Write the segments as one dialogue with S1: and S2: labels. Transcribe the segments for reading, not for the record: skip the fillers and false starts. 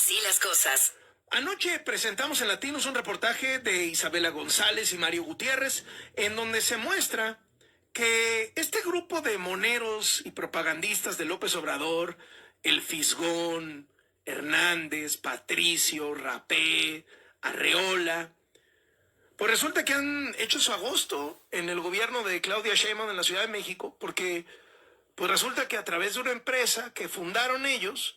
S1: Así las cosas.
S2: Anoche presentamos en Latinos un reportaje de Isabela González y Mario Gutiérrez, en donde se muestra que este grupo de moneros y propagandistas de López Obrador, el Fisgón, Hernández, Patricio, Rapé, Arreola, pues resulta que han hecho su agosto en el gobierno de Claudia Sheinbaum en la Ciudad de México, porque pues resulta que a través de una empresa que fundaron ellos,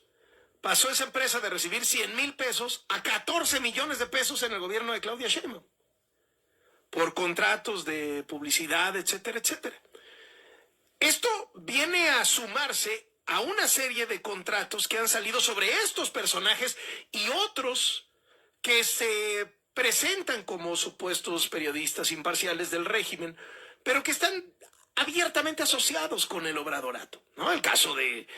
S2: pasó esa empresa de recibir 100,000 pesos a 14 millones de pesos en el gobierno de Claudia Sheinbaum, por contratos de publicidad, etcétera, etcétera. Esto viene a sumarse a una serie de contratos que han salido sobre estos personajes y otros que se presentan como supuestos periodistas imparciales del régimen, pero que están abiertamente asociados con el obradorato, ¿no? El caso de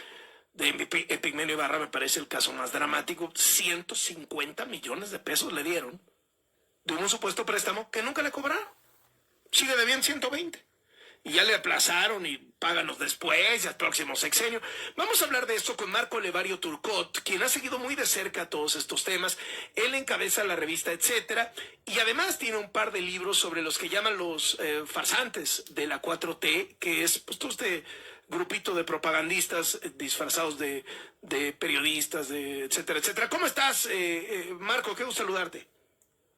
S2: Epigmenio Ibarra me parece el caso más dramático. 150 millones de pesos le dieron de un supuesto préstamo que nunca le cobraron. Sigue debiendo 120. Y ya le aplazaron y páganos después, al próximo sexenio. Vamos a hablar de esto con Marco Levario Turcot, quien ha seguido muy de cerca todos estos temas. Él encabeza la revista Etcétera y además tiene un par de libros sobre los que llaman los farsantes de la 4T, que es pues todo este grupito de propagandistas disfrazados de periodistas, de etcétera, etcétera. ¿Cómo estás, Marco? Qué gusto saludarte.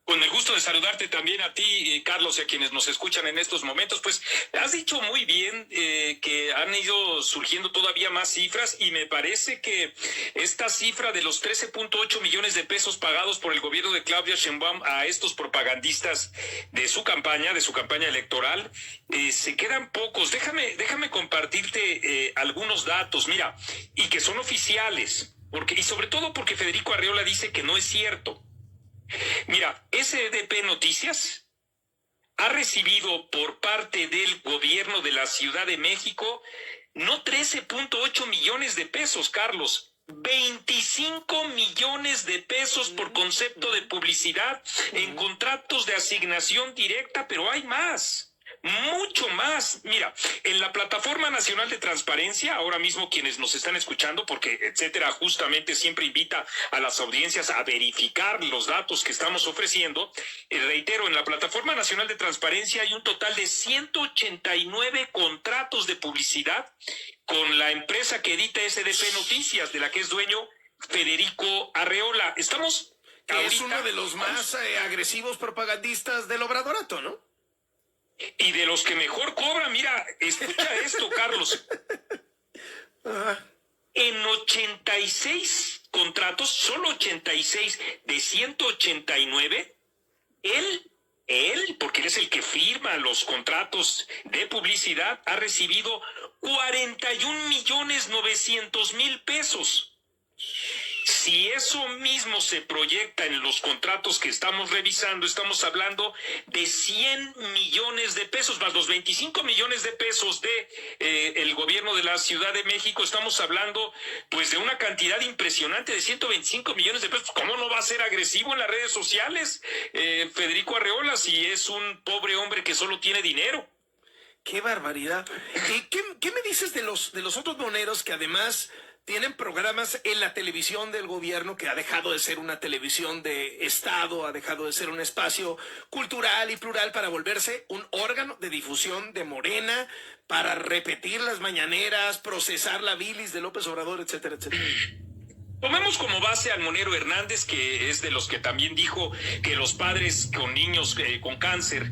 S3: Con el gusto de saludarte también a ti, Carlos, y a quienes nos escuchan en estos momentos. Pues has dicho muy bien que han ido surgiendo todavía más cifras y me parece que esta cifra de los 13.8 millones de pesos pagados por el gobierno de Claudia Sheinbaum a estos propagandistas de su campaña electoral, se quedan pocos. Déjame compartirte algunos datos, mira, y que son oficiales, y sobre todo porque Federico Arreola dice que no es cierto. Mira, SDP Noticias ha recibido por parte del gobierno de la Ciudad de México no 13.8 millones de pesos, Carlos, 25 millones de pesos por concepto de publicidad en contratos de asignación directa, pero hay más. Mucho más. Mira, en la Plataforma Nacional de Transparencia, ahora mismo quienes nos están escuchando, porque Etcétera justamente siempre invita a las audiencias a verificar los datos que estamos ofreciendo, reitero, en la Plataforma Nacional de Transparencia hay un total de 189 contratos de publicidad con la empresa que edita SDP Noticias, de la que es dueño Federico Arreola. Estamos
S2: que es uno de los más agresivos propagandistas del obradorato, ¿no?
S3: Y de los que mejor cobran. Mira, escucha esto, Carlos. En 86 contratos, solo 86 de 189, él, porque él es el que firma los contratos de publicidad, ha recibido 41.900.000 pesos. Si eso mismo se proyecta en los contratos que estamos revisando, estamos hablando de 100 millones de pesos, más los 25 millones de pesos de el gobierno de la Ciudad de México. Estamos hablando pues de una cantidad impresionante de 125 millones de pesos. ¿Cómo no va a ser agresivo en las redes sociales, Federico Arreola, si es un pobre hombre que solo tiene dinero?
S2: ¡Qué barbaridad! ¿Y qué me dices de los otros moneros que además tienen programas en la televisión del gobierno, que ha dejado de ser una televisión de Estado, ha dejado de ser un espacio cultural y plural para volverse un órgano de difusión de Morena, para repetir las mañaneras, procesar la bilis de López Obrador, etcétera, etcétera?
S3: Tomemos como base al monero Hernández, que es de los que también dijo que los padres con niños con cáncer,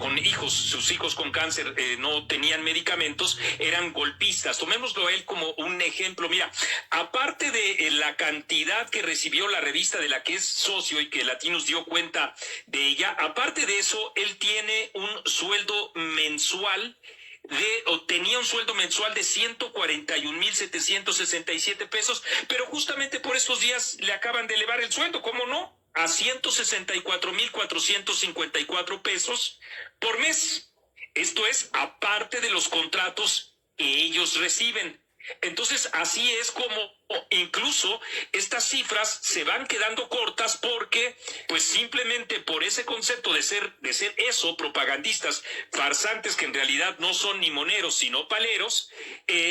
S3: con sus hijos con cáncer no tenían medicamentos, eran golpistas. Tomémoslo a él como un ejemplo. Mira, aparte de la cantidad que recibió la revista de la que es socio y que Latinos dio cuenta de ella, aparte de eso, él tiene un sueldo mensual tenía un sueldo mensual de 141.767 pesos, pero justamente por estos días le acaban de elevar el sueldo, ¿cómo no? A 164.454 pesos por mes. Esto es aparte de los contratos que ellos reciben. Entonces, así es como incluso estas cifras se van quedando cortas porque, pues simplemente por ese concepto de ser eso, propagandistas farsantes que en realidad no son ni moneros sino paleros,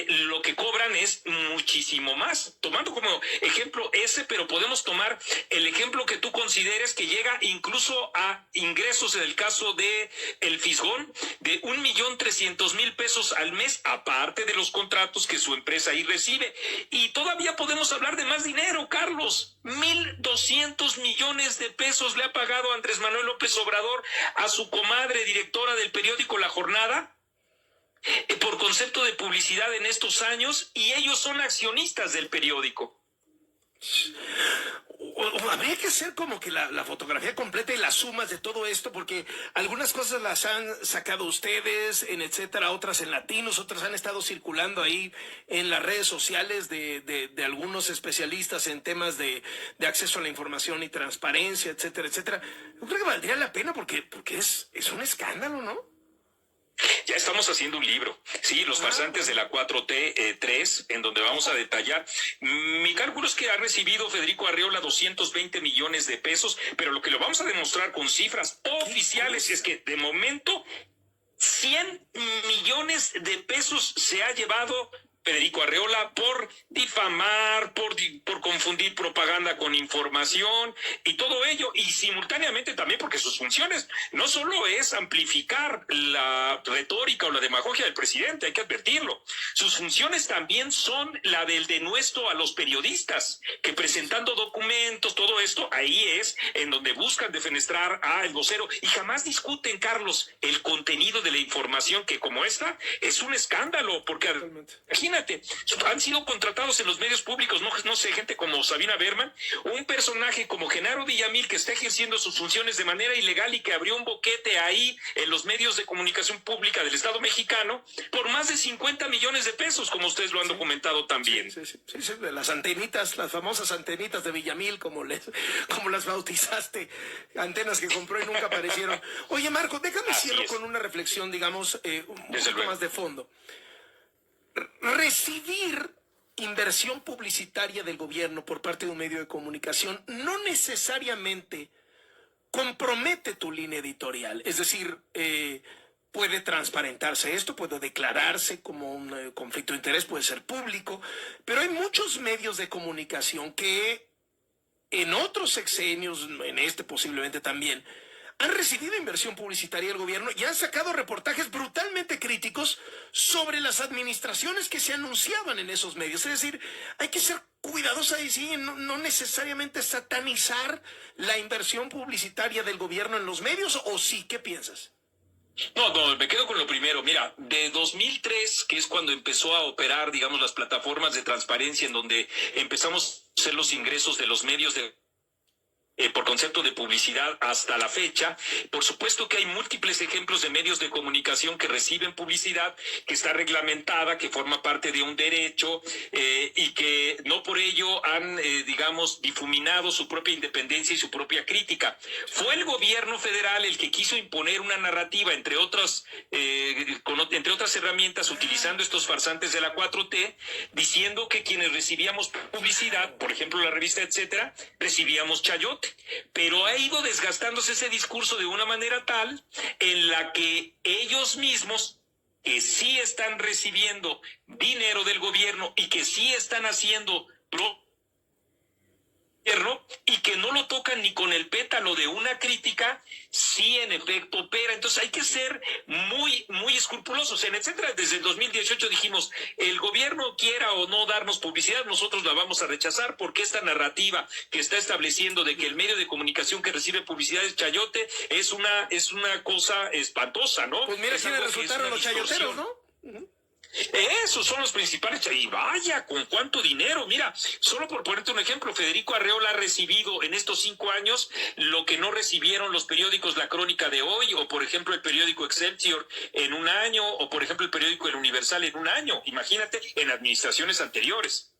S3: lo que cobran es muchísimo más. Tomando como ejemplo ese, pero podemos tomar el ejemplo que tú consideres que llega incluso a ingresos en el caso de el Fisgón de 1,300,000 pesos al mes, aparte de los contratos que su empresa ahí recibe. Y todavía podemos hablar de más dinero, Carlos. 1,200 millones de pesos le ha pagado Andrés Manuel López Obrador a su comadre directora del periódico La Jornada por concepto de publicidad en estos años, y ellos son accionistas del periódico.
S2: Habría que hacer como que la fotografía completa y las sumas de todo esto, porque algunas cosas las han sacado ustedes en etcétera, otras en Latinos, otras han estado circulando ahí en las redes sociales de algunos especialistas en temas de acceso a la información y transparencia, etcétera, etcétera. Yo creo que valdría la pena porque es un escándalo, ¿no?
S3: Ya estamos haciendo un libro, sí, los farsantes de la 4T 3, en donde vamos a detallar. Mi cálculo es que ha recibido Federico Arreola 220 millones de pesos, pero lo que lo vamos a demostrar con cifras oficiales es que de momento 100 millones de pesos se ha llevado Federico Arreola por difamar, por confundir propaganda con información y todo ello, y simultáneamente también porque sus funciones no solo es amplificar la retórica o la demagogia del presidente, hay que advertirlo, sus funciones también son la del denuesto a los periodistas, que presentando documentos, todo esto, ahí es en donde buscan defenestrar al vocero y jamás discuten, Carlos, el contenido de la información, que como esta es un escándalo, porque imagínate, han sido contratados en los medios públicos, no sé, gente como Sabina Berman, un personaje como Genaro Villamil que está ejerciendo sus funciones de manera ilegal y que abrió un boquete ahí en los medios de comunicación pública del Estado mexicano por más de 50 millones de pesos, como ustedes lo han documentado también.
S2: Sí, las antenitas, las famosas antenitas de Villamil, como las bautizaste, antenas que compró y nunca aparecieron. Oye, Marco, déjame cierro con una reflexión, digamos, un poco más de fondo. Recibir inversión publicitaria del gobierno por parte de un medio de comunicación no necesariamente compromete tu línea editorial. Es decir, puede transparentarse esto, puede declararse como un conflicto de interés, puede ser público, pero hay muchos medios de comunicación que en otros sexenios, en este posiblemente también, han recibido inversión publicitaria del gobierno y han sacado reportajes brutalmente críticos sobre las administraciones que se anunciaban en esos medios. Es decir, hay que ser cuidadosos ahí, sí, no necesariamente satanizar la inversión publicitaria del gobierno en los medios, ¿o sí? ¿Qué piensas?
S3: No, me quedo con lo primero. Mira, de 2003, que es cuando empezó a operar, digamos, las plataformas de transparencia en donde empezamos a hacer los ingresos de los medios por concepto de publicidad hasta la fecha, por supuesto que hay múltiples ejemplos de medios de comunicación que reciben publicidad, que está reglamentada, que forma parte de un derecho y que no por ello han, digamos, difuminado su propia independencia y su propia crítica. Fue el gobierno federal el que quiso imponer una narrativa, entre otras herramientas, utilizando estos farsantes de la 4T, diciendo que quienes recibíamos publicidad, por ejemplo la revista etcétera, recibíamos chayote. Pero ha ido desgastándose ese discurso de una manera tal en la que ellos mismos, que sí están recibiendo dinero del gobierno y que sí están haciendo y que no lo tocan ni con el pétalo de una crítica, sí en efecto opera. Entonces hay que ser muy, muy escrupulosos. En etcétera, desde el 2018 dijimos, el gobierno quiera o no darnos publicidad, nosotros la vamos a rechazar porque esta narrativa que está estableciendo de que el medio de comunicación que recibe publicidad es chayote es una cosa espantosa, ¿no?
S2: Pues mira quiénes resultaron los chayoteros, ¿no?
S3: Esos son los principales, y vaya, con cuánto dinero. Mira, solo por ponerte un ejemplo, Federico Arreola ha recibido en estos 5 años lo que no recibieron los periódicos La Crónica de Hoy, o por ejemplo el periódico Excelsior en un año, o por ejemplo el periódico El Universal en un año. Imagínate, en administraciones anteriores.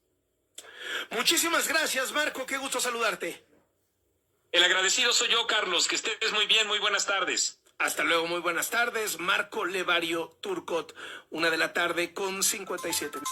S2: Muchísimas gracias, Marco, qué gusto saludarte.
S3: El agradecido soy yo, Carlos, que estés muy bien, muy buenas tardes.
S2: Hasta luego, muy buenas tardes. Marco Levario Turcot, 1:57 p.m.